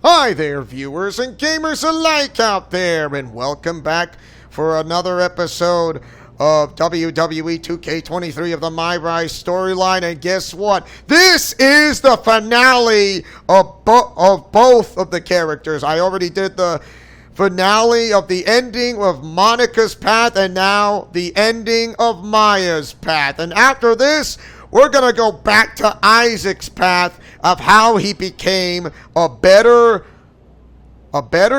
Hi there, viewers and gamers alike out there, and welcome back for another episode of WWE 2K23 of the MyRise storyline. And guess what? This is the finale of both of the characters. I already did the finale of the ending of Monika's path, and now the ending of Maya's path. And after this, we're going to go back to Isaac's path of how he became a better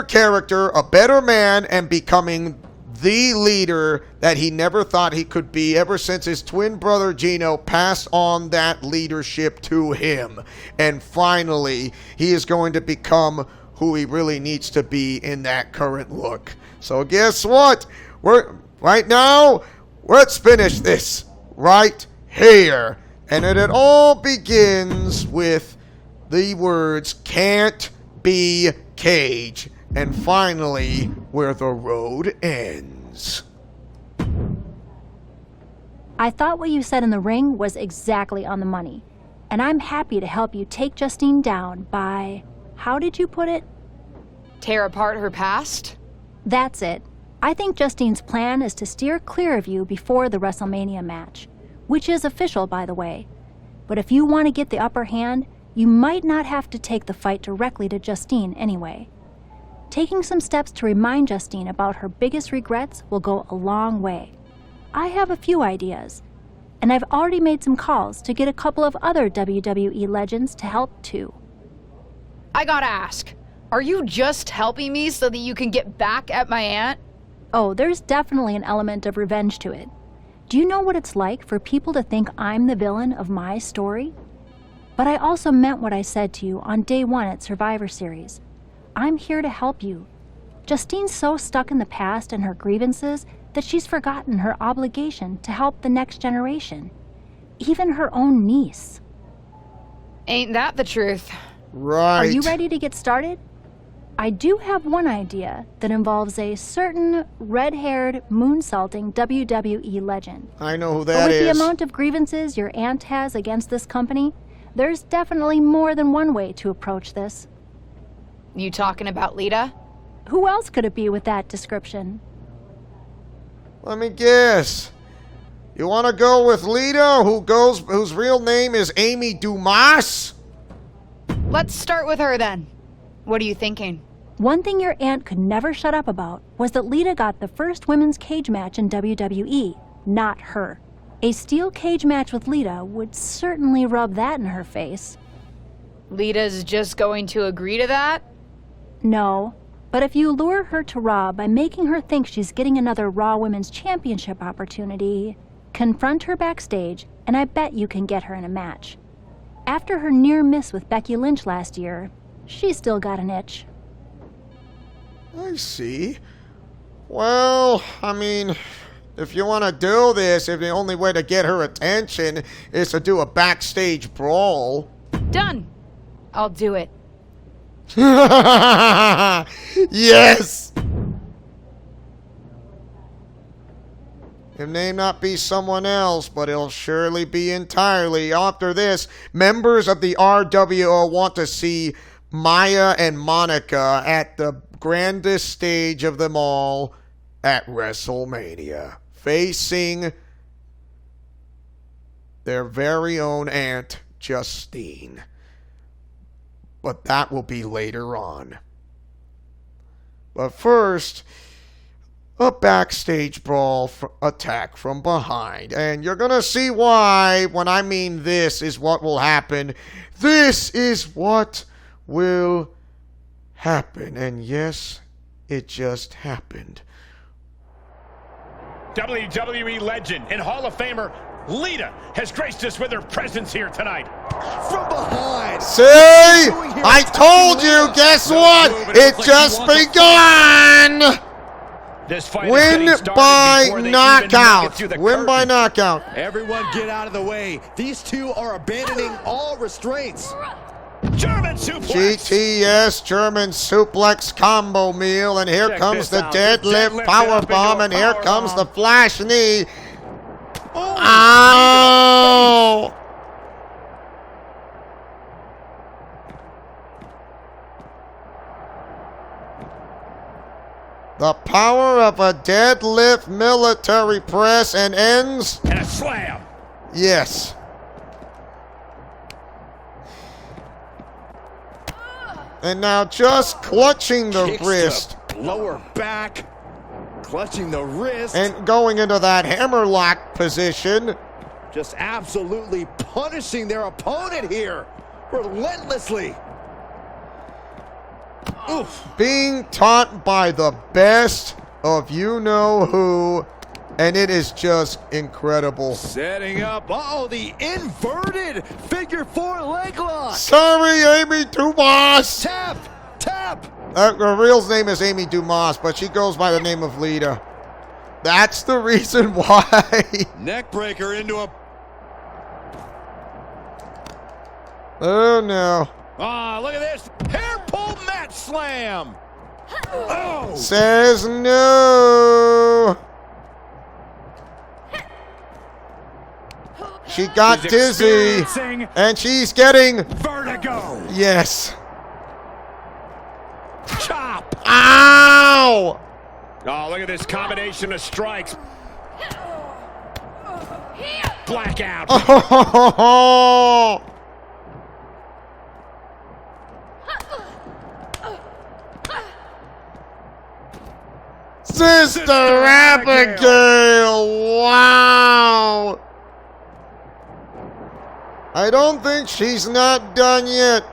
character, a better man, and becoming the leader that he never thought he could be ever since his twin brother Geno passed on that leadership to him. And finally, he is going to become who he really needs to be in that current look. So guess what? Right now, let's finish this right here. And it all begins with the words, "Can't be Cage." And finally, where the road ends. I thought what you said in the ring was exactly on the money. And I'm happy to help you take Justine down by, how did you put it? Tear apart her past? That's it. I think Justine's plan is to steer clear of you before the WrestleMania match, which is official, by the way. But if you want to get the upper hand, you might not have to take the fight directly to Justine anyway. Taking some steps to remind Justine about her biggest regrets will go a long way. I have a few ideas, and I've already made some calls to get a couple of other WWE legends to help too. I gotta ask, are you just helping me so that you can get back at my aunt? Oh, there's definitely an element of revenge to it. Do you know what it's like for people to think I'm the villain of my story? But I also meant what I said to you on day one at Survivor Series. I'm here to help you. Justine's so stuck in the past and her grievances that she's forgotten her obligation to help the next generation. Even her own niece. Ain't that the truth? Right. Are you ready to get started? I do have one idea that involves a certain red-haired, moonsaulting WWE legend. I know who But that with is. the amount of grievances your aunt has against this company, there's definitely more than one way to approach this. You talking about Lita? Who else could it be with that description? Let me guess. You want to go with Lita, whose real name is Amy Dumas? Let's start with her then. What are you thinking? One thing your aunt could never shut up about was that Lita got the first women's cage match in WWE, not her. A steel cage match with Lita would certainly rub that in her face. Lita's just going to agree to that? No, but if you lure her to Raw by making her think she's getting another Raw Women's Championship opportunity, confront her backstage, and I bet you can get her in a match. After her near miss with Becky Lynch last year, she's still got an itch. I see. Well, I mean, if you want to do this, if the only way to get her attention is to do a backstage brawl. Done. I'll do it. Yes! It may not be someone else, but it'll surely be entirely. After this, members of the RWO want to see Maya and Monika at the grandest stage of them all at WrestleMania, facing their very own Aunt Justine. But that will be later on. But first, a backstage brawl attack from behind. And you're going to see why when I mean this is what will happen. This is what will happen. And yes, it just happened. WWE legend and Hall of Famer Lita has graced us with her presence here tonight. From behind. See? I told you. Guess what? It just begun. This fight Win by knockout. Win by knockout. Everyone get out of the way. These two are abandoning all restraints. German suplex. GTS German suplex combo meal, and here comes the deadlift power bomb, and here comes the flash knee. Ow! The power of a deadlift military press and ends. And a slam. Yes. And now just clutching the Kicks wrist. to lower back. Clutching the wrist. And going into that hammerlock position. Just absolutely punishing their opponent here. Relentlessly. Oof. Being taught by the best of you-know-who. And it is just incredible. Setting up. Uh-oh, the inverted figure 4 leg lock. Sorry, Amy Dumas. Tap. Tap. Her real name is Amy Dumas, but she goes by the name of Lita. That's the reason why. Neckbreaker into a... Oh, no. Ah, look at this. Hair pull mat slam. Oh. Says no. She got dizzy. And she's getting... Vertigo. Yes. Chop. Ow! Oh, look at this combination of strikes. Blackout. Oh! Sister Abigail! Wow! I don't think she's not done yet.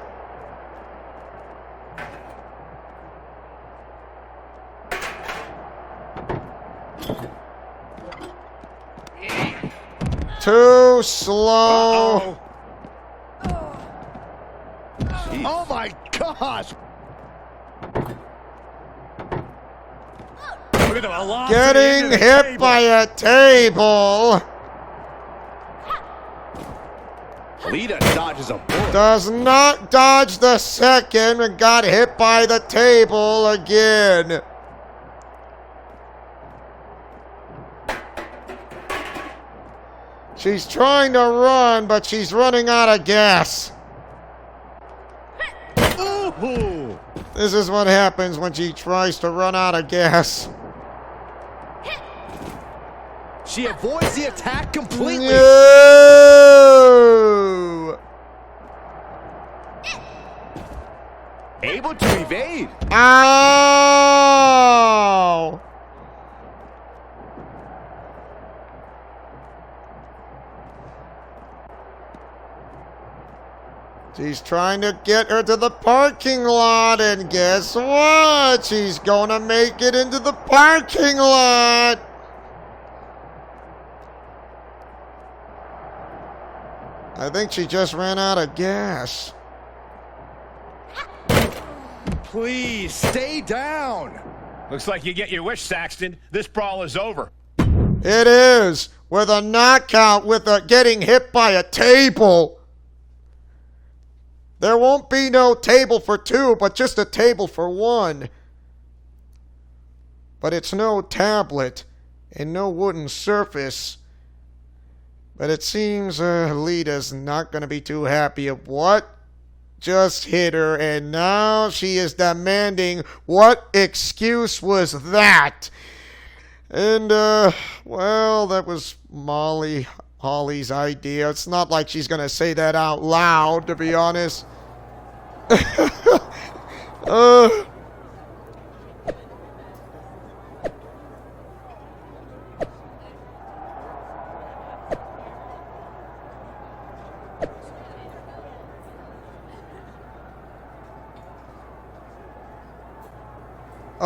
Too slow. Oh my gosh. Look at the velocity Getting into the hit table. by a table. Lita dodges a bullet. Does not dodge the second and got hit by the table again. She's trying to run, but she's running out of gas. Ooh. This is what happens when she tries to run out of gas. She avoids the attack completely. No! Able to evade. Ow! She's trying to get her to the parking lot, and guess what? She's gonna make it into the parking lot. I think she just ran out of gas. Please stay down. Looks like you get your wish, Saxton. This brawl is over. It is, with a knockout, with a getting hit by a table. There won't be no table for two, but just a table for one. But it's no tablet and no wooden surface. But it seems Lita's not going to be too happy of what just hit her. And now she is demanding, what excuse was that? And, well, that was Holly's idea. It's not like she's going to say that out loud, to be honest.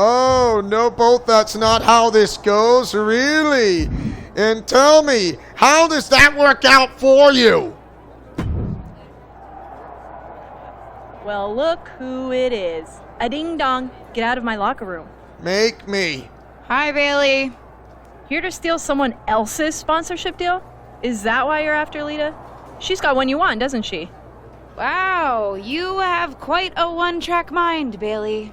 Oh, no, Bolt, that's not how this goes, really? And tell me, how does that work out for you? Well, look who it is. A ding-dong. Get out of my locker room. Make me. Hi, Bailey. Here to steal someone else's sponsorship deal? Is that why you're after Lita? She's got one you want, doesn't she? Wow, you have quite a one-track mind, Bailey.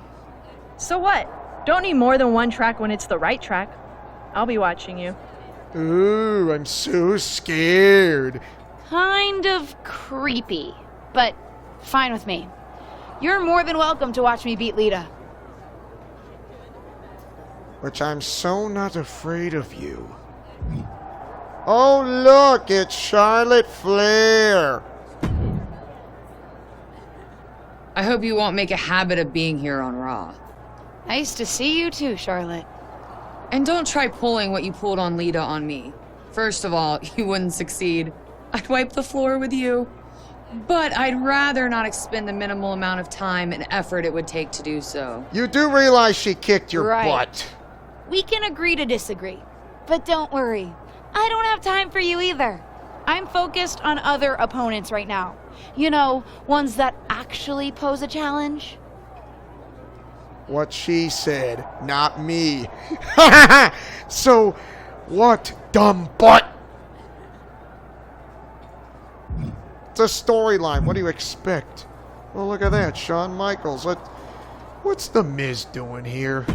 So what? Don't need more than one track when it's the right track. I'll be watching you. Ooh, I'm so scared. Kind of creepy, but fine with me. You're more than welcome to watch me beat Lita. which I'm so not afraid of you. Oh, look, it's Charlotte Flair. I hope you won't make a habit of being here on Raw. Nice to see you too, Charlotte. And don't try pulling what you pulled on Lita on me. First of all, you wouldn't succeed. I'd wipe the floor with you. But I'd rather not expend the minimal amount of time and effort it would take to do so. You do realize she kicked your Right. butt. We can agree to disagree. But don't worry. I don't have time for you either. I'm focused on other opponents right now. You know, ones that actually pose a challenge. What she said, not me. So, what, dumb butt? It's a storyline. What do you expect? Well, look at that. Shawn Michaels. What's The Miz doing here?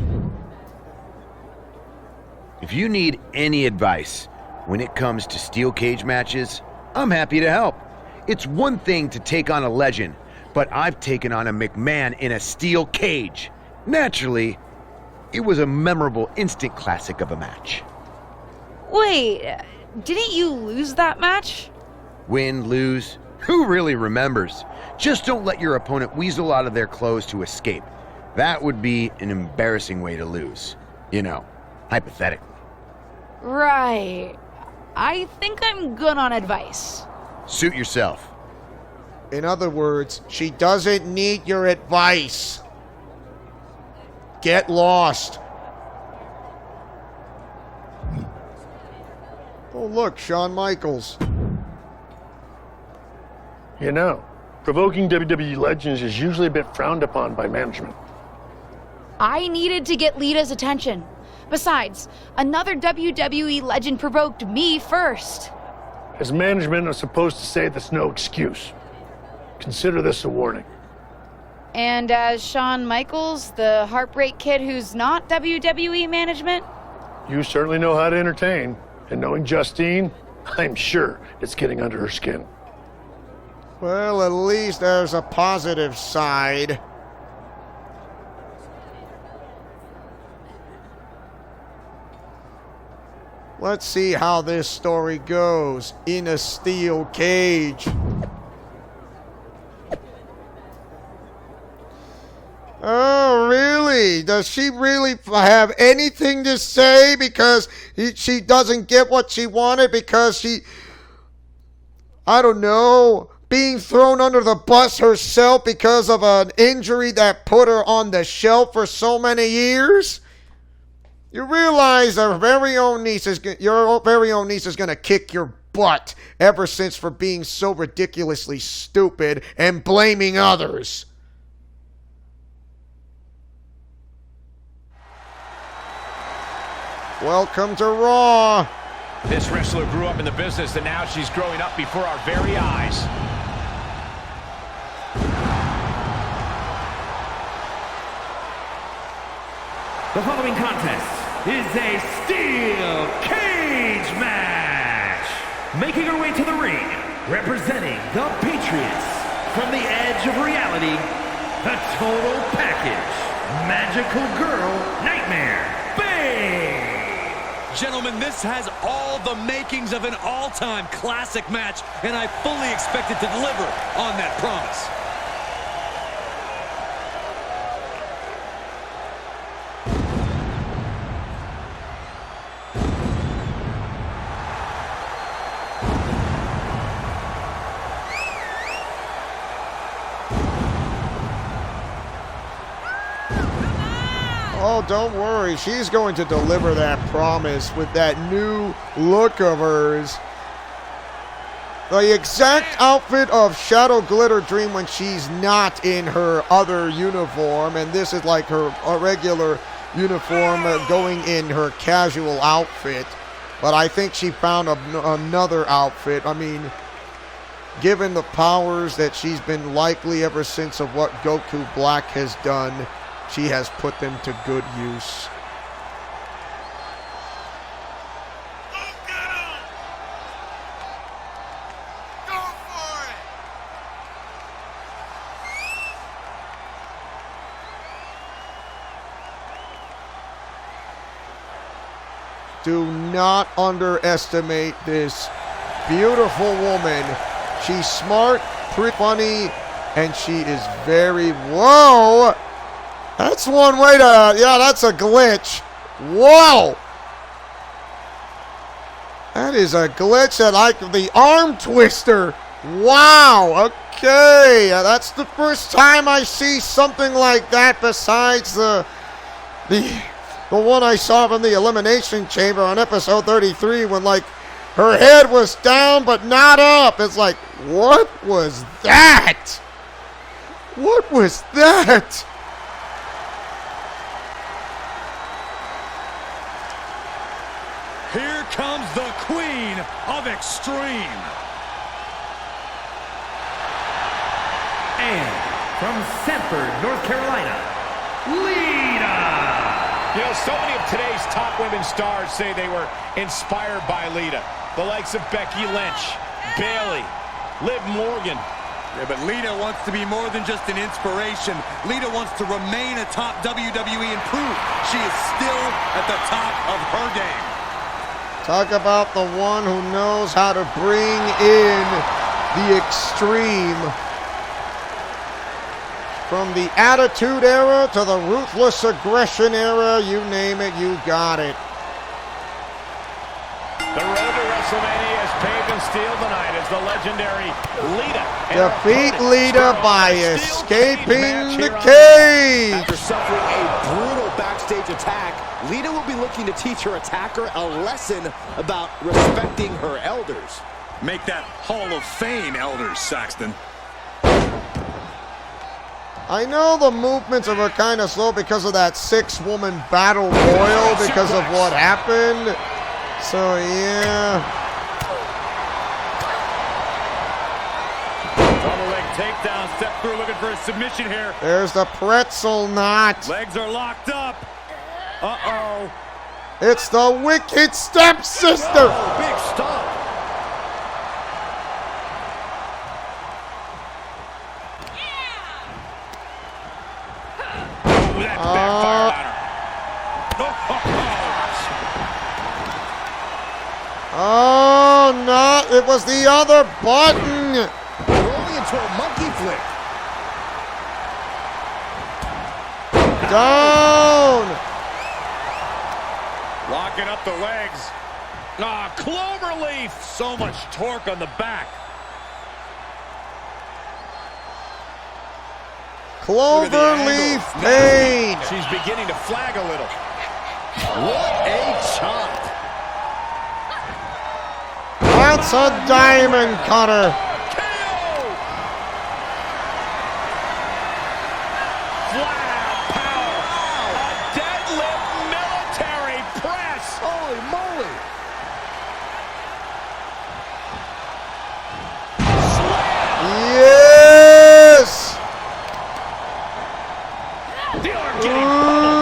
If you need any advice when it comes to steel cage matches, I'm happy to help. It's one thing to take on a legend, but I've taken on a McMahon in a steel cage. Naturally, it was a memorable instant classic of a match. Wait, didn't you lose that match? Win, lose, who really remembers? Just don't let your opponent weasel out of their clothes to escape. That would be an embarrassing way to lose. You know, hypothetically. Right. I think I'm good on advice. Suit yourself. In other words, she doesn't need your advice. Get lost. Oh, look, Shawn Michaels. You know, provoking WWE legends is usually a bit frowned upon by management. I needed to get Lita's attention. Besides, another WWE legend provoked me first. As management, I'm supposed to say that's no excuse. Consider this a warning. And as Shawn Michaels, the Heartbreak Kid who's not WWE management? You certainly know how to entertain, and knowing Justine, I'm sure it's getting under her skin. Well, at least there's a positive side. Let's see how this story goes in a steel cage. Oh, really? Does she really have anything to say because she doesn't get what she wanted because she, I don't know, being thrown under the bus herself because of an injury that put her on the shelf for so many years? You realize your very own niece is going to kick your butt ever since for being so ridiculously stupid and blaming others. Welcome to Raw. This wrestler grew up in the business, and now she's growing up before our very eyes. The following contest is a steel cage match. Making her way to the ring, representing the Patriots from the edge of reality, the total package, Magical Girl Nightmare Babe. Gentlemen, this has all the makings of an all-time classic match, and I fully expect it to deliver on that promise. Oh, don't worry. She's going to deliver that promise with that new look of hers. The exact outfit of Shadow Glitter Dream when she's not in her other uniform. And this is like her regular uniform going in her casual outfit. But I think she found another outfit. I mean, given the powers that she's been likely ever since of what Goku Black has done, she has put them to good use. Do not underestimate this beautiful woman. She's smart, pretty funny, and she is very... Whoa! That's one way to... Yeah, that's a glitch. Whoa! That is a glitch that the arm twister. Wow, okay. That's the first time I see something like that besides the one I saw from the Elimination Chamber on episode 33 when, like, her head was down but not up. It's like, what was that? What was that? Here comes the Queen of Extreme. And from Sanford, North Carolina, Lita. You know, so many of today's top women stars say they were inspired by Lita. The likes of Becky Lynch, Bayley, Liv Morgan. Yeah, but Lita wants to be more than just an inspiration. Lita wants to remain a top WWE and prove she is still at the top of her game. Talk about the one who knows how to bring in the extreme. From the Attitude Era to the Ruthless Aggression Era, you name it, you got it. The road to WrestleMania is paved in steel tonight as the legendary Lita. Defeat Lita by escaping the cage. After suffering a brutal backstage attack, Lita will be looking to teach her attacker a lesson about respecting her elders. Make that Hall of Fame, Elders, Saxton. I know the movements are kind of slow because of that 6-woman battle royal because of what happened. So, yeah. Double leg takedown, step through, looking for a submission here. There's the pretzel knot. Legs are locked up. Uh-oh. It's the wicked stepsister. Oh, big stomp. Oh, no, it was the other button. Rolling into a monkey flip. Down. Locking up the legs. Ah, cloverleaf. So much torque on the back. Cloverleaf pain. She's beginning to flag a little. What a chop. That's a diamond cutter. Flat power. A deadlift military press. Holy moly. Yes. The arm getting pummeled.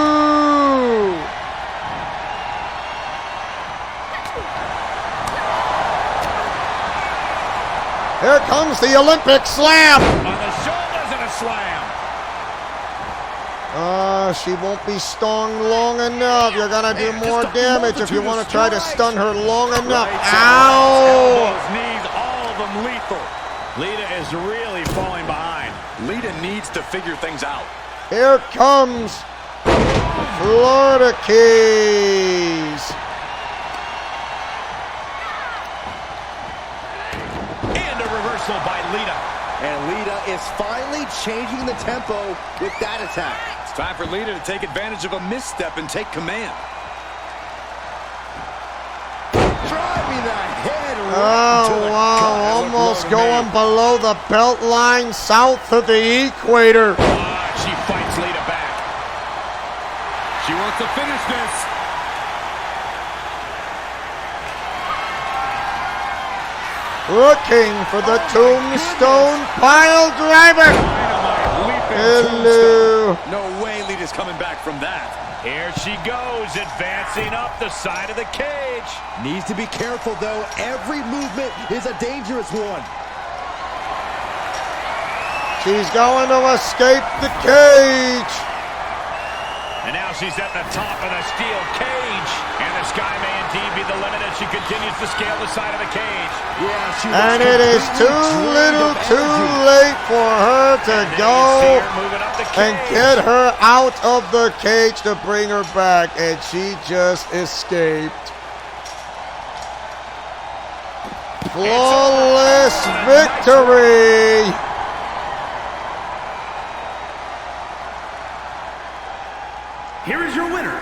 Here comes the Olympic slam. On the shoulders and a slam. She won't be stung long enough. You're going to do more damage if you want to try to stun her long enough. Ow! Elbows, knees, all of them lethal. Lita is really falling behind. Lita needs to figure things out. Here comes Florida Keys. And a reversal by Lita. And Lita is finally changing the tempo with that attack. It's time for Lita to take advantage of a misstep and take command. Driving the head right Oh, to the wow. gut. Almost going below the belt line south of the equator. She fights Lita back. She wants to finish this. Looking for the tombstone pile driver. Hello. No way Lita's coming back from that. Here she goes, advancing up the side of the cage. Needs to be careful, though. Every movement is a dangerous one. She's going to escape the cage. And now she's at the top of the steel cage. And the Sky may continues to scale the side of the cage. Yeah, and it is too little too late for her to go and get her out of the cage to bring her back, and she just escaped. Flawless victory! Here is your winner,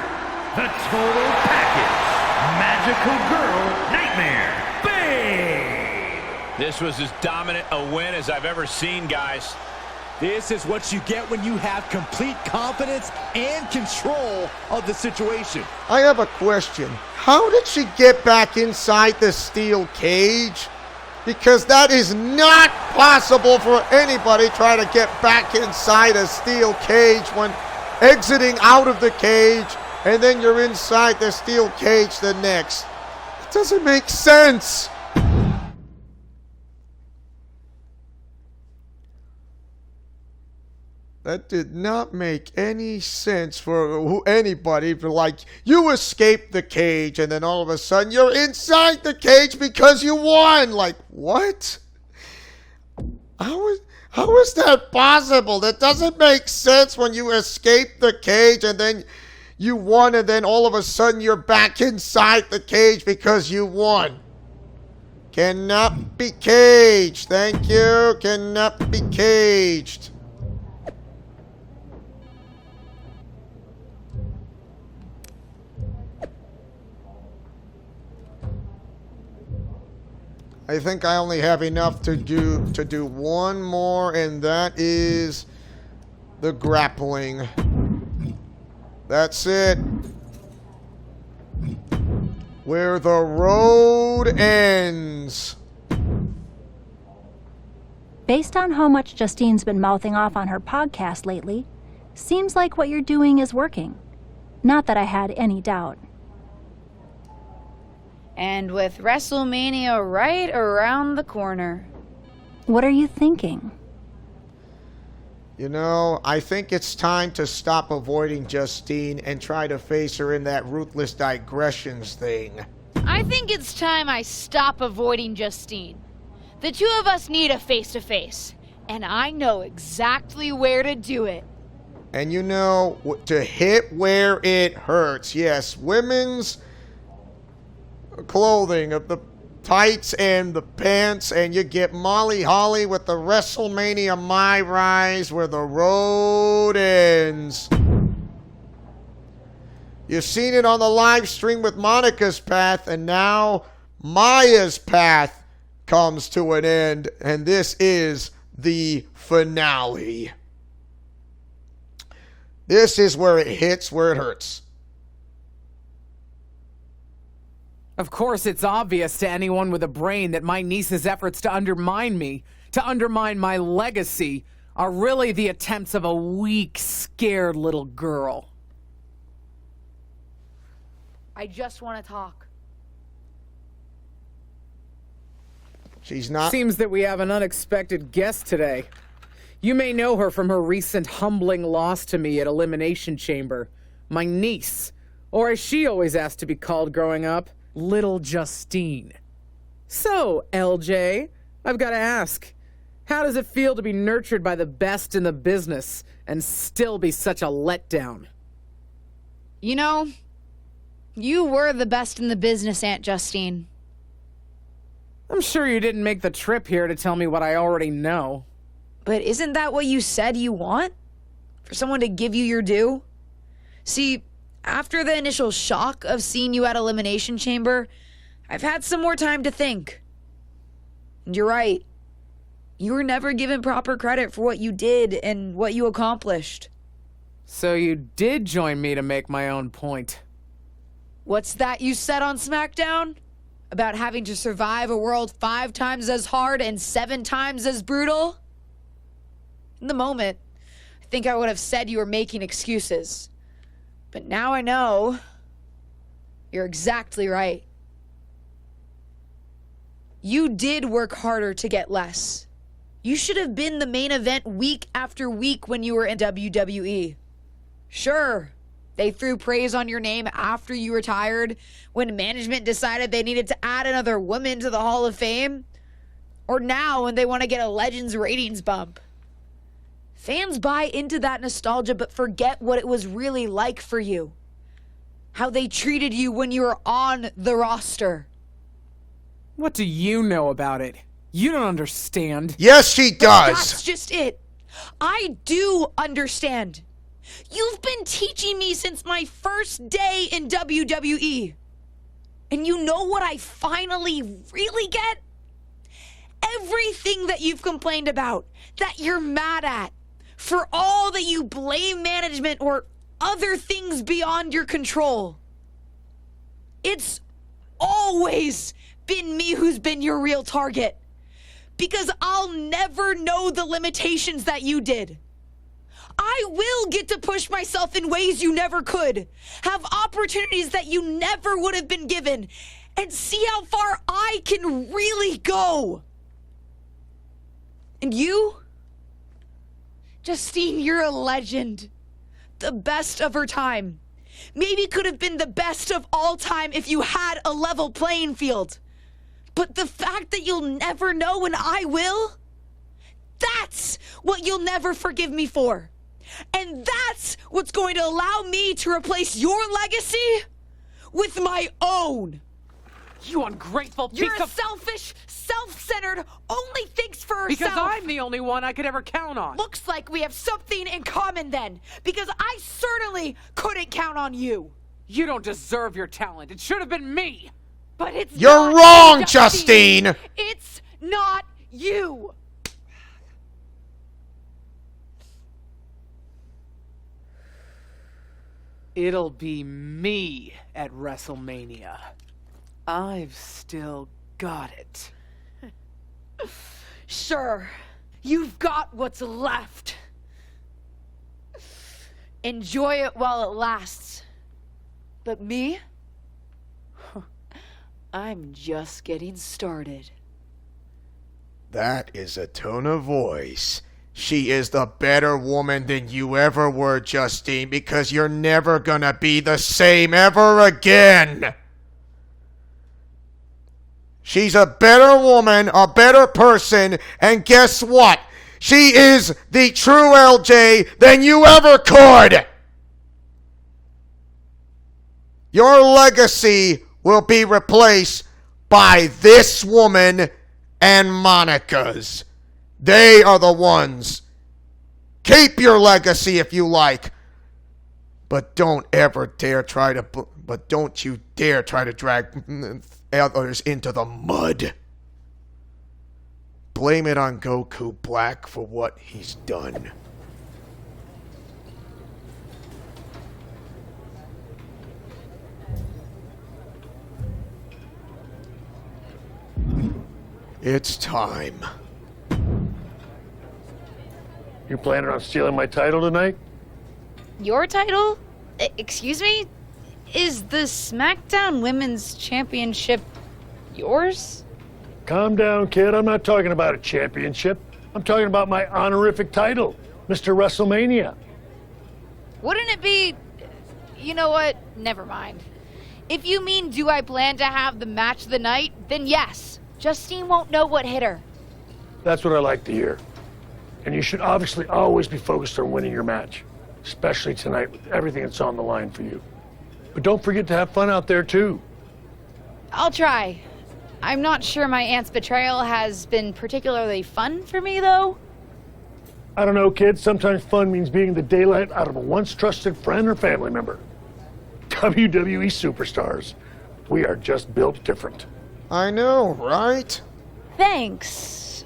the Total Package, Magical Girl Nightmare Babe. This was as dominant a win as I've ever seen, guys. This is what you get when you have complete confidence and control of the situation. I have a question. How did she get back inside the steel cage? Because that is not possible for anybody trying to get back inside a steel cage when exiting out of the cage, and then you're inside the steel cage the next. It doesn't make sense. That did not make any sense for anybody. For like, you escaped the cage and then all of a sudden you're inside the cage because you won. Like, what? How is that possible? That doesn't make sense when you escape the cage and then you won and then all of a sudden you're back inside the cage because you won. Cannot be caged. Thank you. Cannot be caged. I think I only have enough to do one more, and that is the grappling. That's it. Where the road ends. Based on how much Justine's been mouthing off on her podcast lately, seems like what you're doing is working. Not that I had any doubt. And with WrestleMania right around the corner. What are you thinking? You know, I think it's time to stop avoiding Justine and try to face her in that ruthless digressions thing. I think it's time I stop avoiding Justine. The two of us need a face-to-face, and I know exactly where to do it. And you know, to hit where it hurts. Yes, women's clothing of the tights and the pants, and you get Molly Holly with the WrestleMania MyRise where the road ends. You've seen it on the live stream with Monica's path, and now Maya's path comes to an end, and this is the finale. This is where it hits, where it hurts. Of course, it's obvious to anyone with a brain that my niece's efforts to undermine me, to undermine my legacy, are really the attempts of a weak, scared little girl. I just want to talk. She's not. Seems that we have an unexpected guest today. You may know her from her recent humbling loss to me at Elimination Chamber. My niece, or as she always asked to be called growing up, Little Justine. So, LJ, I've got to ask, how does it feel to be nurtured by the best in the business and still be such a letdown? You know, you were the best in the business, Aunt Justine. I'm sure you didn't make the trip here to tell me what I already know. But isn't that what you said you want? For someone to give you your due? See, after the initial shock of seeing you at Elimination Chamber, I've had some more time to think. And you're right. You were never given proper credit for what you did and what you accomplished. So you did join me to make my own point. What's that you said on SmackDown? About having to survive a world 5 times as hard and 7 times as brutal? In the moment, I think I would have said you were making excuses. But now I know you're exactly right. You did work harder to get less. You should have been the main event week after week when you were in WWE. Sure, They threw praise on your name after you retired, when management decided they needed to add another woman to the Hall of Fame, or now when they want to get a Legends ratings bump. Fans buy into that nostalgia but forget what it was really like for you. How they treated you when you were on the roster. What do you know about it? You don't understand. Yes, she does. That's just it. I do understand. You've been teaching me since my first day in WWE. And you know what I finally really get? Everything that you've complained about, that you're mad at, for all that you blame management or other things beyond your control. It's always been me who's been your real target. Because I'll never know the limitations that you did. I will get to push myself in ways you never could, have opportunities that you never would have been given, and see how far I can really go. And you? Justine, you're a legend. The best of her time. Maybe could have been the best of all time if you had a level playing field. But the fact that you'll never know and I will, that's what you'll never forgive me for. And that's what's going to allow me to replace your legacy with my own. You ungrateful piece You're a of... selfish, self-centered, only thinks for herself. Because I'm the only one I could ever count on. Looks like we have something in common then, because I certainly couldn't count on you. You don't deserve your talent. It should have been me. But it's You're not wrong, you, Justine. It's not you. It'll be me at WrestleMania. I've still got it. Sure, you've got what's left. Enjoy it while it lasts. But me? I'm just getting started. That is a tone of voice. She is the better woman than you ever were, Justine, because you're never gonna be the same ever again. She's a better woman, a better person, and guess what? She is the true LJ than you ever could. Your legacy will be replaced by this woman and Monica's. They are the ones. Keep your legacy if you like. But don't ever dare try to... But don't you dare try to drag others into the mud. Blame it on Goku Black for what he's done. It's time. You planning on stealing my title tonight? Your title? Excuse me? Is the SmackDown Women's Championship yours? Calm down, kid. I'm not talking about a championship. I'm talking about my honorific title, Mr. WrestleMania. Wouldn't it be... You know what? Never mind. If you mean do I plan to have the match of the night, then yes. Justine won't know what hit her. That's what I like to hear. And you should obviously always be focused on winning your match, especially tonight with everything that's on the line for you. But don't forget to have fun out there, too. I'll try. I'm not sure my aunt's betrayal has been particularly fun for me, though. I don't know, kid. Sometimes fun means beating the daylight out of a once trusted friend or family member. WWE superstars. We are just built different. I know, right? Thanks.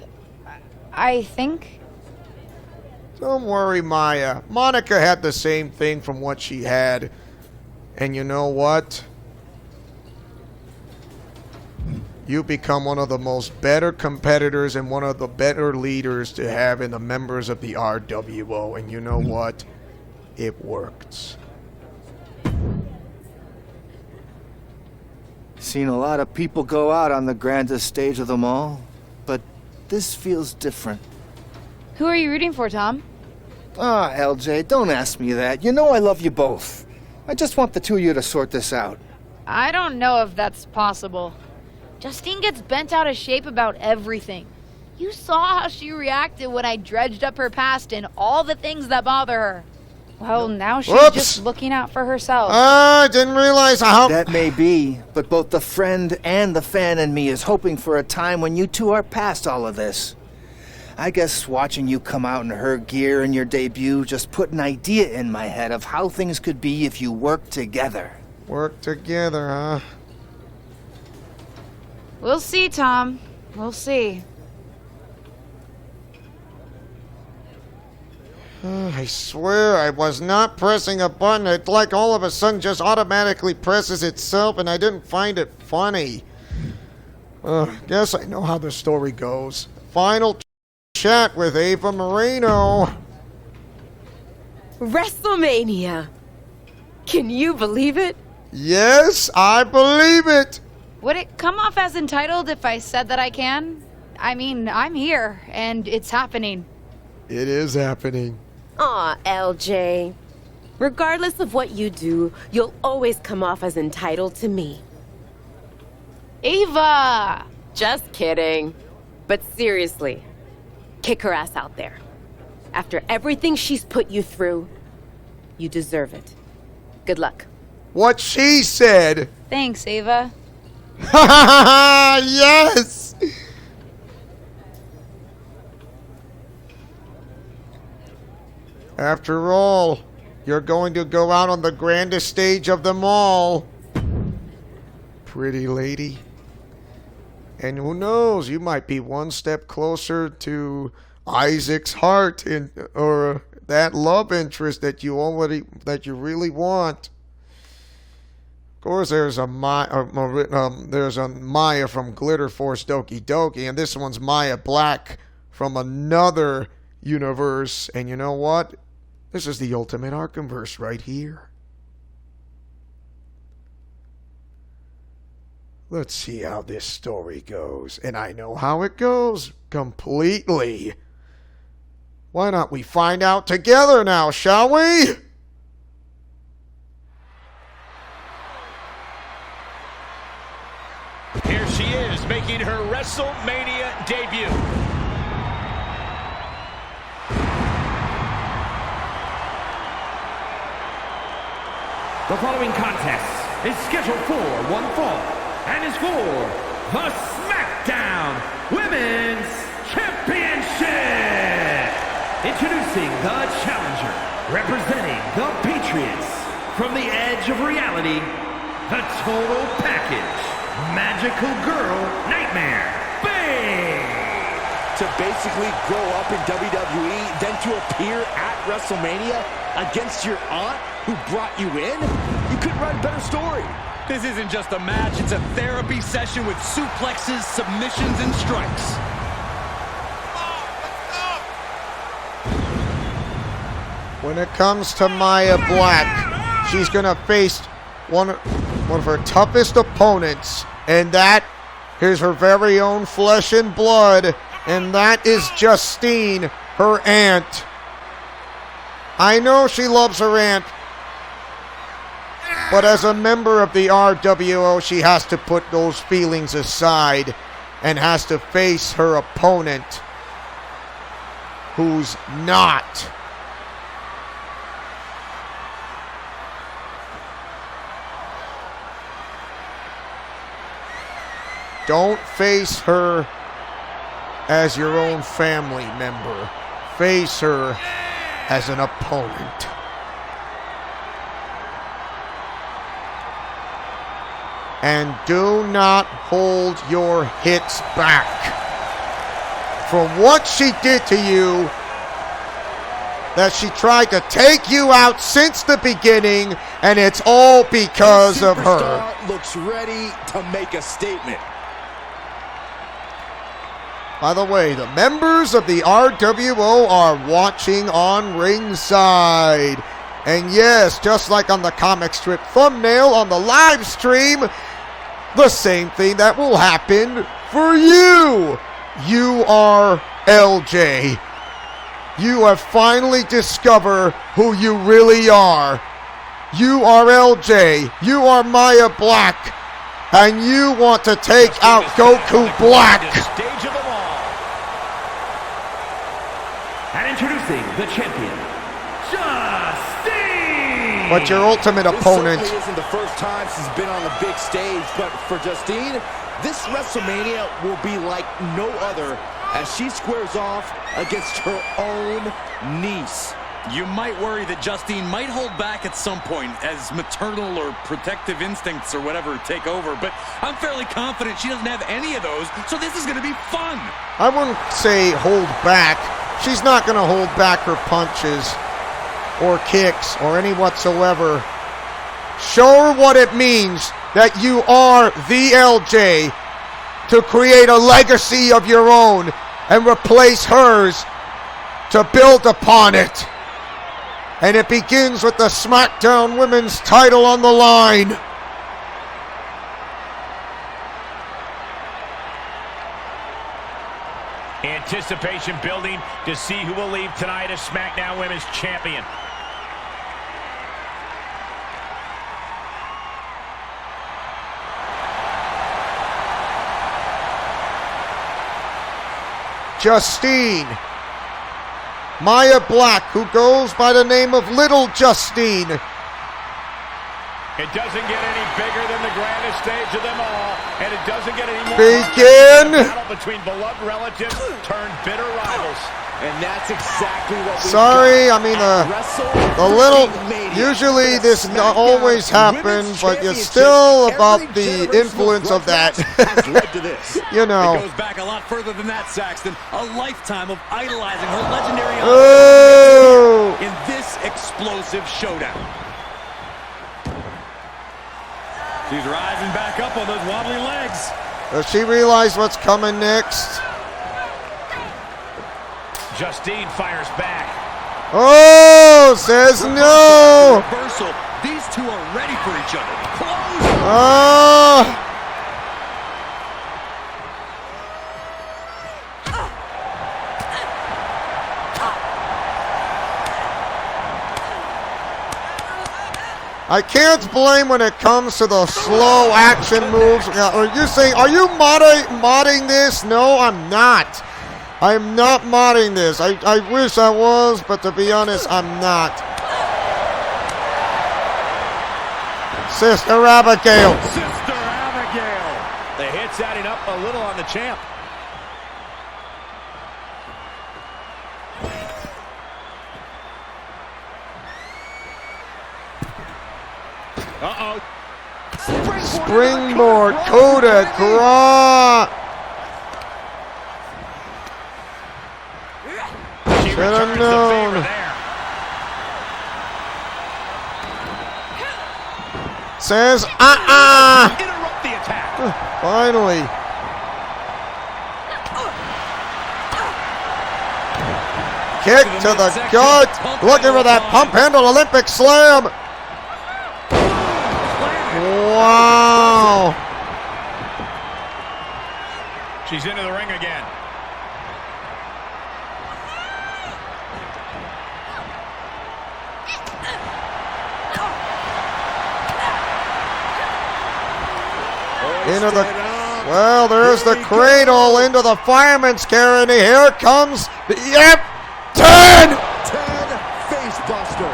I think. Don't worry, Maya. Monica had the same thing from what she had. And you know what? You become one of the most better competitors and one of the better leaders to have in the members of the RWO. And you know what? It worked. Seen a lot of people go out on the grandest stage of them all, but this feels different. Who are you rooting for, Tom? Ah, LJ, don't ask me that. You know I love you both. I just want the two of you to sort this out. I don't know if that's possible. Justine gets bent out of shape about everything. You saw how she reacted when I dredged up her past and all the things that bother her. Well, now she's just looking out for herself. I didn't realize how... That may be, but both the friend and the fan in me is hoping for a time when you two are past all of this. I guess watching you come out in her gear in your debut just put an idea in my head of how things could be if you worked together. Work together, huh? We'll see, Tom. We'll see. I swear I was not pressing a button. It's like all of a sudden just automatically presses itself and I didn't find it funny. Guess I know how the story goes. Final chat with Ava Moreno. WrestleMania. Can you believe it? Yes, I believe it. Would it come off as entitled if I said that I can? I mean, I'm here, and it's happening. It is happening. Aw, LJ. Regardless of what you do, you'll always come off as entitled to me. Ava! Just kidding. But seriously, kick her ass out there. After everything she's put you through, you deserve it. Good luck. What she said. Thanks, Ava. Yes! After all, you're going to go out on the grandest stage of them all. Pretty lady. And who knows, you might be one step closer to Isaac's heart or that love interest that you really want. Of course, there's a Maya from Glitter Force Doki Doki, and this one's Maya Black from another universe. And you know what? This is the ultimate Arkhamverse right here. Let's see how this story goes. And I know how it goes completely. Why not we find out together now, shall we? Here she is, making her WrestleMania debut. The following contest is scheduled for one fall and is for the SmackDown Women's Championship. Introducing the challenger, representing the Patriots from the edge of reality, the total package, Magical Girl Nightmare Babe. To basically grow up in WWE, then to appear at WrestleMania against your aunt who brought you in? You couldn't write a better story. This isn't just a match, it's a therapy session with suplexes, submissions, and strikes. When it comes to Maya Black, she's going to face one of her toughest opponents, and that is her very own flesh and blood, and that is Justine, her aunt. I know she loves her aunt, but as a member of the RWO, she has to put those feelings aside and has to face her opponent, who's not. Don't face her as your own family member. Face her as an opponent. And do not hold your hits back. From what she did to you, that she tried to take you out since the beginning, and it's all because of her. Looks ready to make a statement. By the way, the members of the RWO are watching on ringside. And yes, just like on the comic strip thumbnail on the live stream, the same thing that will happen for you. You are LJ. You have finally discovered who you really are. You are LJ. You are Maya Black. And you want to take out Goku Black. Stage of them all. And introducing the champion, Justine! But your ultimate opponent. This certainly isn't the first time she's been on the big stage, but for Justine, this WrestleMania will be like no other as she squares off against her own niece. You might worry that Justine might hold back at some point as maternal or protective instincts or whatever take over, but I'm fairly confident she doesn't have any of those, so this is going to be fun. I wouldn't say hold back. She's not going to hold back her punches or kicks or any whatsoever. Show her what it means that you are the LJ to create a legacy of your own and replace hers to build upon it. And it begins with the SmackDown Women's title on the line. Anticipation building to see who will leave tonight as SmackDown Women's Champion. Justine. Maya Black, who goes by the name of Little Justine. It doesn't get any bigger than the grandest stage of them all, and it doesn't get any more. Begin. Battle between beloved relatives turned bitter rivals. And that's exactly what we Sorry, I mean the little. Usually this always happens, but you're still about the influence of that. You know. It goes back a lot further than that, Saxton. A lifetime of idolizing her legendary in this explosive showdown. She's rising back up on those wobbly legs. Does she realize what's coming next? Justine fires back. Oh, says no. Reversal. These two are ready for each other. Close. I can't blame when it comes to the slow action moves. Are you saying, are you modding this? No, I'm not. I'm not modding this. I wish I was, but to be honest, I'm not. Sister Abigail. Sister Abigail. The hit's adding up a little on the champ. Uh-oh. Springboard, coup de grace. Should have known. Says, Interrupt the attack. Finally. Kick to the gut. Looking for that pump handle Olympic slam. Wow. She's into the ring again. Into the, well, there's the cradle into the fireman's carry. Here comes the, 10 face buster.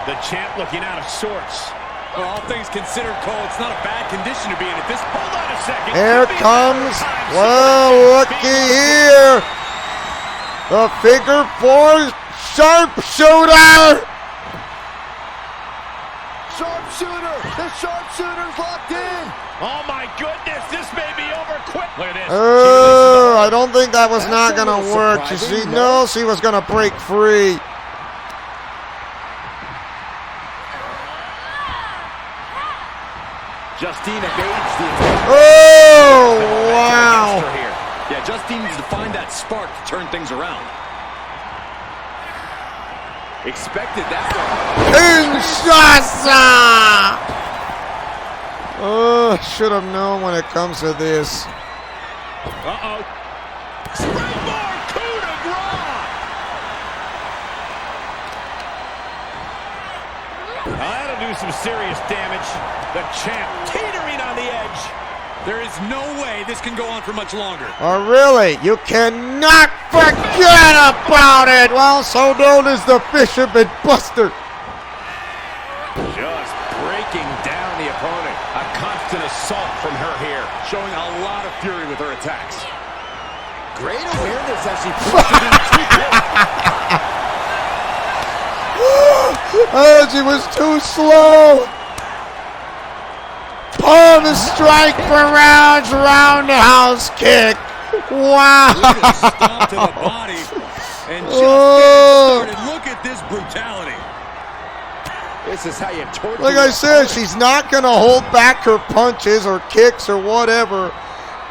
The champ looking out of sorts. Well, all things considered, Cole, it's not a bad condition to be in at this. Hold on a second. Here comes, well, looky here. The figure 4 sharpshooter. Sharpshooter. The sharpshooter's locked in. Oh my goodness, this may be over quick. Look at this. I don't think that was not going to work. She knows she was going to break free. Justine evades the attack. Oh, wow. Yeah, Justine needs to find that spark to turn things around. Expected that one. Kinshasa! Oh, should have known when it comes to this. Uh-oh. Springboard coup de grace. That'll do do some serious damage. The champ teetering on the edge. There is no way this can go on for much longer. Oh, really? You cannot forget about it! Well, so known as the Fisherman Buster. Just breaking down the opponent. A constant assault from her here. Showing a lot of fury with her attacks. Great awareness as she pushed it into two quick. Oh, she was too slow. Pull the strike for rounds, roundhouse kick. Wow. Stomp to the body and just getting started. Look at this brutality. This is how you torture. Like I said, she's not going to hold back her punches or kicks or whatever.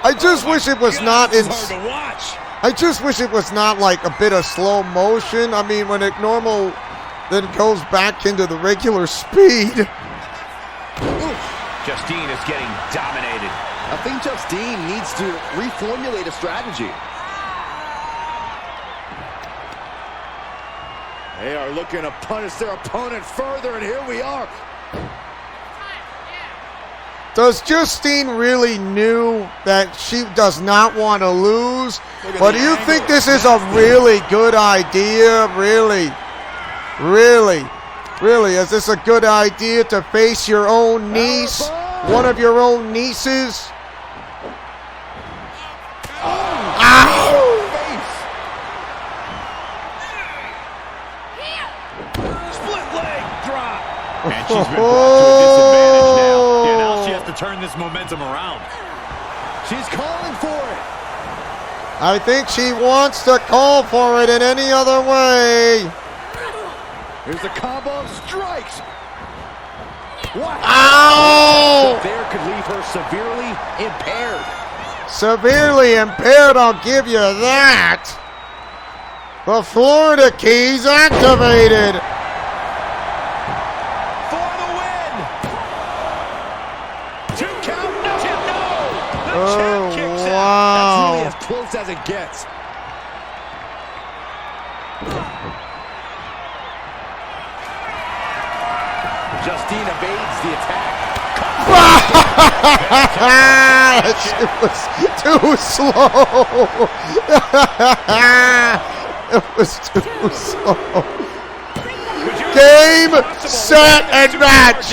I just wish it was not in. Hard to watch. I just wish it was not like a bit of slow motion. I mean, when it normal, then it goes back into the regular speed. Justine is getting dominated. I think Justine needs to reformulate a strategy. They are looking to punish their opponent further, and here we are. Does Justine really knew that she does not want to lose? But do you think this is a really good idea? Really? Is this a good idea to face your own niece? One of your own nieces? Split leg drop. And she's been brought to a disadvantage now. Yeah, now she has to turn this momentum around. She's calling for it. I think she wants to call for it in any other way. Here's a combo of strikes. What? Ow! There could leave her severely impaired. Severely impaired, I'll give you that. The Florida Keys activated. For the win. 2 count. No. The champ kicks out. That's really as close as it gets. Justine evades the attack. It was too slow. It was too slow. Game, set, and match.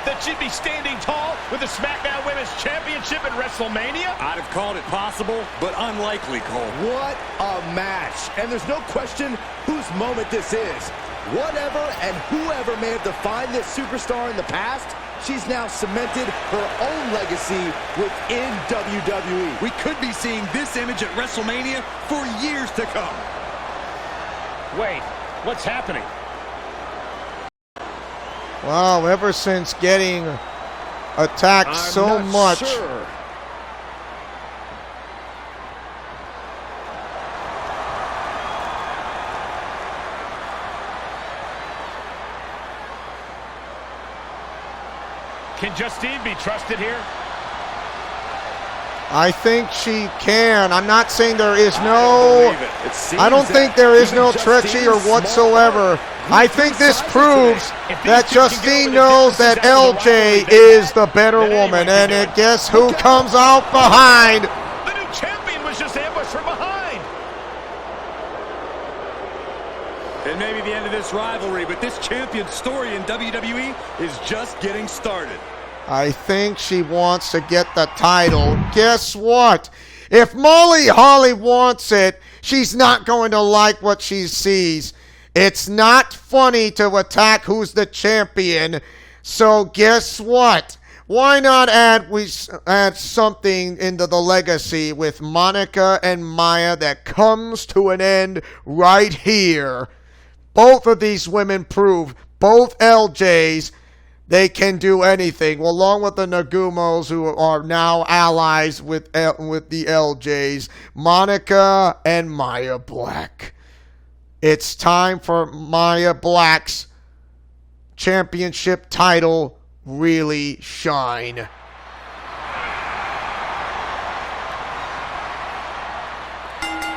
That she'd be standing tall with the SmackDown Women's Championship at WrestleMania? I'd have called it possible, but unlikely, Cole. What a match. And there's no question whose moment this is. Whatever and whoever may have defined this superstar in the past, she's now cemented her own legacy within WWE. We could be seeing this image at WrestleMania for years to come. Wait, what's happening? Wow, ever since getting attacked so much. Sure. Can Justine be trusted here? I think she can. I'm not saying there is no. I don't think there is no treachery or whatsoever. I think this proves that Justine knows that LJ is the better woman, and guess who comes out behind? The new champion was just ambushed from behind. It may be the end of this rivalry, but this champion story in WWE is just getting started. I think she wants to get the title. Guess what? If Molly Holly wants it, she's not going to like what she sees. It's not funny to attack who's the champion. So guess what? Why not add something into the legacy with Monika and Maya that comes to an end right here? Both of these women prove, both LJs, they can do anything, along with the Nagumos, who are now allies with the LJs, Monika and Maya Black. It's time for Maya Black's championship title really shine.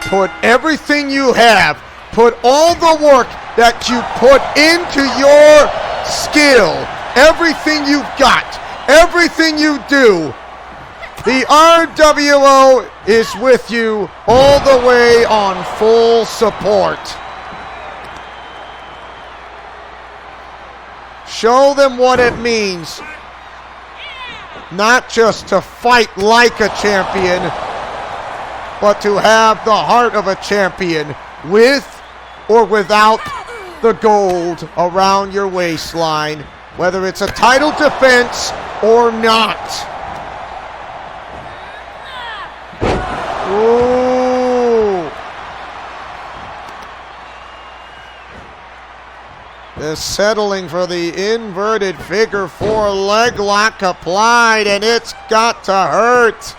Put everything you have, put all the work that you put into your skill everything you've got, everything you do, the RWO is with you all the way on full support. Show them what it means, not just to fight like a champion, but to have the heart of a champion with or without the gold around your waistline, whether it's a title defense or not. Ooh. They're settling for the inverted figure 4 leg lock applied, and it's got to hurt.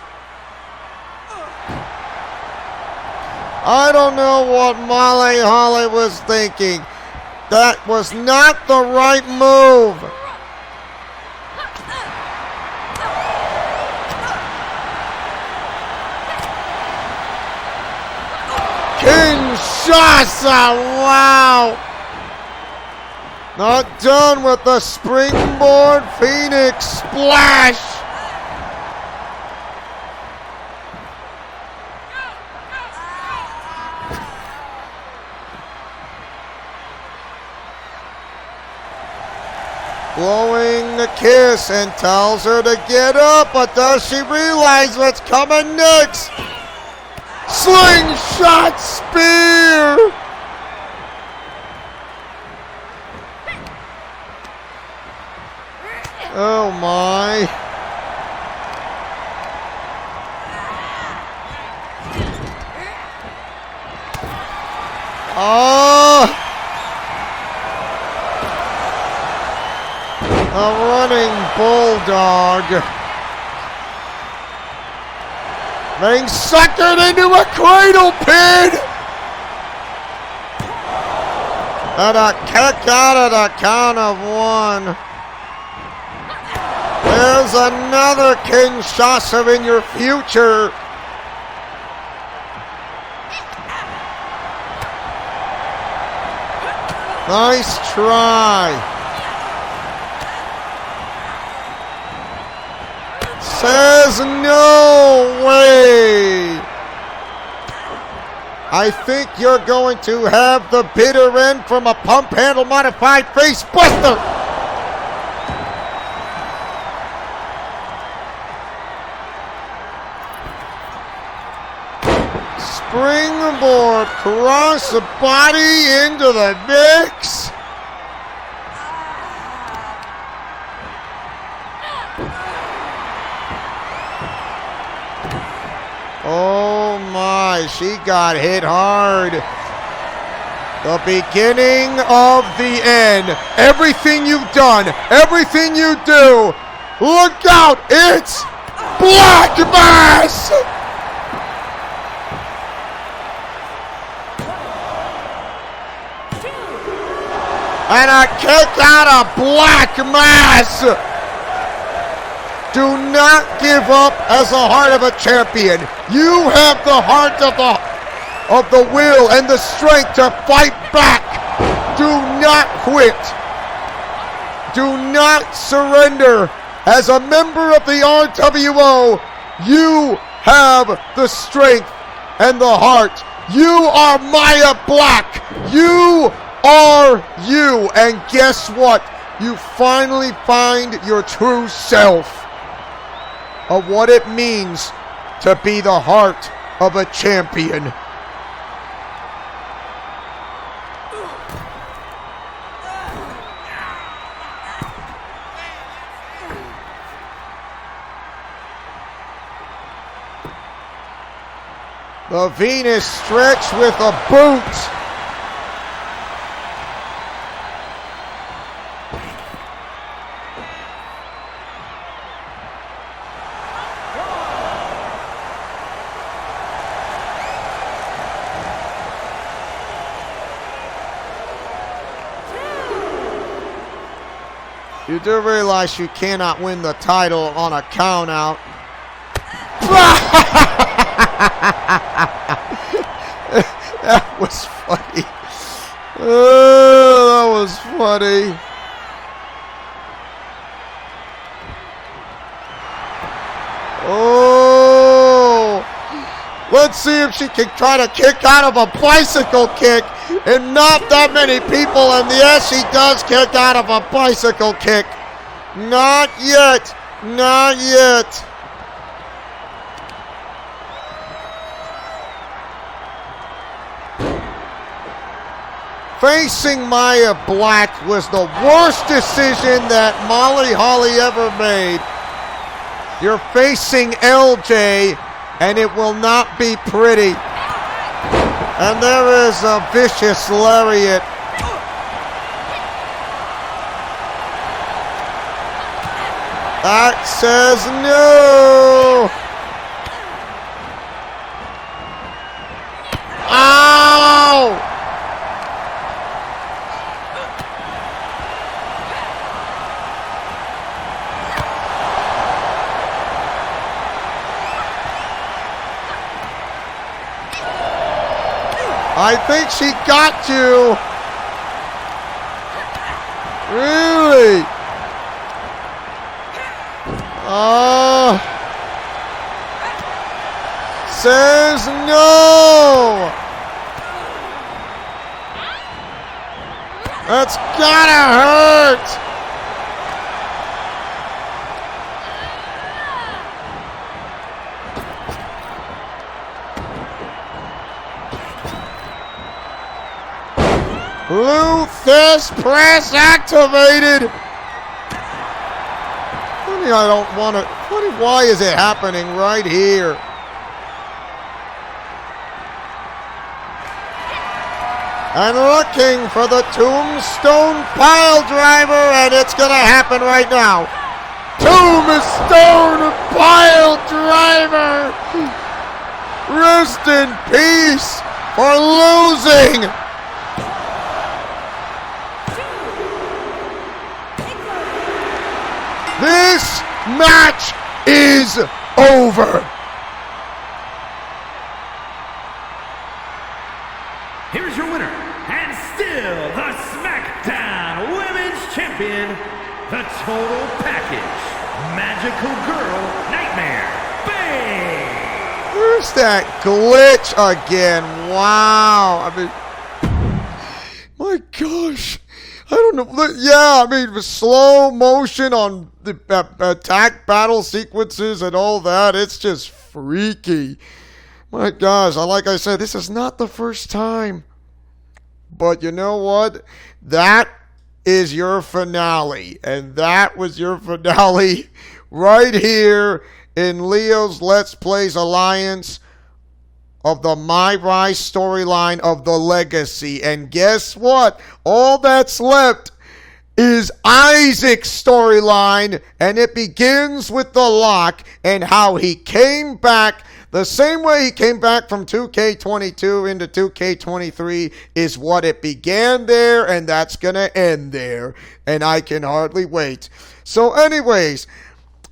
I don't know what Molly Holly was thinking. That was not the right move. Kinshasa, wow. Not done with the springboard Phoenix splash. Blowing the kiss and tells her to get up, but does she realize what's coming next? Slingshot spear! Oh my. Oh! A running bulldog. Being suckered into a cradle pin. And a kick out of the count of 1. There's another Kinshasa in your future. Nice try. Says no way. I think you're going to have the bitter end from a pump handle modified face buster. Springboard cross the body into the mix. Oh my, she got hit hard. The beginning of the end. Everything you've done, everything you do, look out, it's Black Mass! And a kick out of Black Mass! Do not give up as a heart of a champion. You have the heart of the will and the strength to fight back. Do not quit. Do not surrender. As a member of the RWO, you have the strength and the heart. You are Maya Black. You are you. And guess what? You finally find your true self of what it means to be the heart of a champion. The Venus stretch with a boot. You do realize you cannot win the title on a count out. That was funny. Oh, that was funny. Let's see if she can try to kick out of a bicycle kick, and not that many people, and yes, she does kick out of a bicycle kick. Not yet. Not yet. Facing Maya Black was the worst decision that Molly Holly ever made. You're facing LJ, and it will not be pretty. And there is a vicious lariat. That says no. Ow! I think she got you. Really? Says no. That's gotta hurt. Luthes press activated. I don't want to. Why is it happening right here? And looking for the tombstone pile driver, and it's going to happen right now. Tombstone pile driver. Rest in peace for losing. This match is over. Here's your winner, and still the SmackDown Women's Champion, the total package, Magical Girl Nightmare, Bae. Where's that glitch again? Wow. I mean, my gosh. I don't know. Yeah, I mean, with slow motion on the attack battle sequences and all that, it's just freaky. My gosh, like I said, this is not the first time. But you know what? That is your finale. And that was your finale right here in Leo's Let's Plays Alliance of the MyRise storyline of the Legacy. And guess what? All that's left is Isaac's storyline, and it begins with the lock and how he came back. The same way he came back from 2K22 into 2K23 is what it began there, and that's going to end there. And I can hardly wait. So anyways,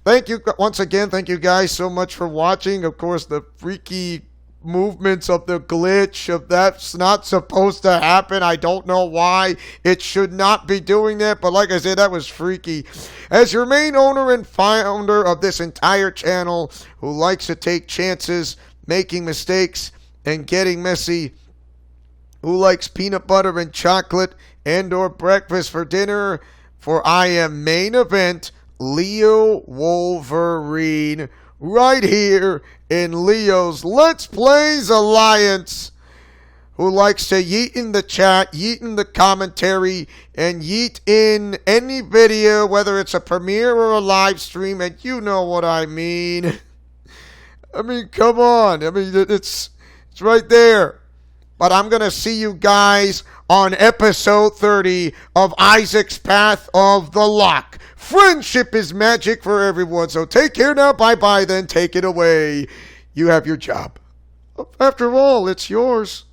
thank you once again. Thank you guys so much for watching. Of course, the freaky movements of the glitch of that's not supposed to happen. I don't know why it should not be doing that, but like I said, that was freaky. As your main owner and founder of this entire channel, who likes to take chances, making mistakes, and getting messy, who likes peanut butter and chocolate and or breakfast for dinner, for I am main event Leo Wolverine, right here in Leo's Let's Plays Alliance, who likes to yeet in the chat, yeet in the commentary, and yeet in any video, whether it's a premiere or a live stream, and you know what I mean. I mean, come on. I mean, it's right there. But I'm going to see you guys on episode 30 of Isaac's Path of the Lock. Friendship is magic for everyone. So take care now. Bye-bye then. Take it away. You have your job. After all, it's yours.